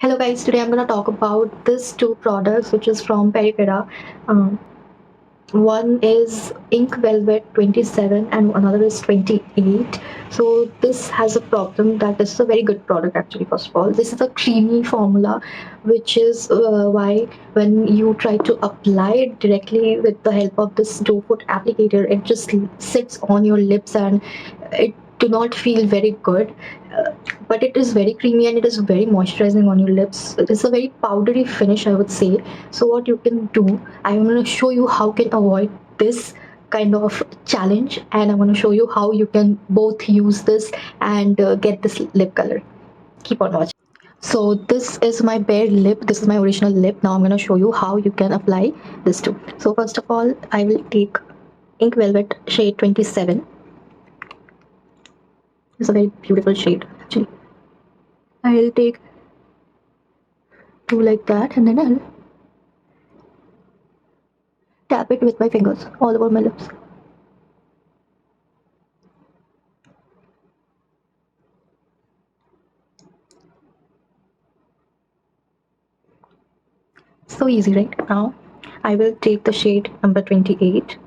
Hello guys, today I'm gonna talk about this two products which is from Peripera. Um, One is Ink Velvet 27 and another is 28. So this has a problem that this is a very good product actually. First of all, this is a creamy formula, which is why when you try to apply it directly with the help of this doe foot applicator, it just sits on your lips and it do not feel very good. But it is very creamy and it is very moisturizing on your lips. It is a very powdery finish, I would say. So what you can do, I'm going to show you how you can avoid this kind of challenge, and I'm going to show you how you can both use this and get this lip color. Keep on watching. So this is my bare lip. This is my original lip. Now I'm going to show you how you can apply this too. So first of all, I will take Ink Velvet shade 27. It's a very beautiful shade actually. I'll take two like that, and then I'll tap it with my fingers all over my lips. So easy, right? Now I will take the shade number 28.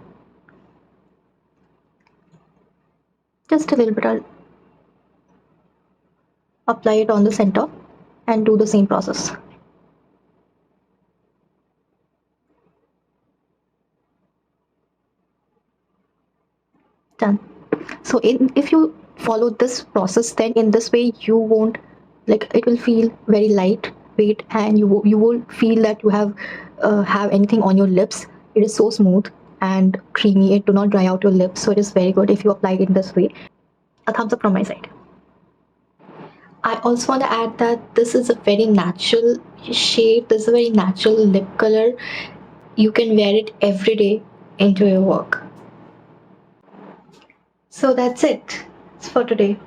Just a little bit, I'll apply it on the center and do the same process. Done. So if you follow this process, then in this way you won't, like, it will feel very light weight, and you won't feel that you have anything on your lips. It is so smooth and creamy. It do not dry out your lips, so it is very good if you apply it in this way. A thumbs up from my side. I also want to add that this is a very natural shade. This is a very natural lip color. You can wear it every day into your work. So that's it for today.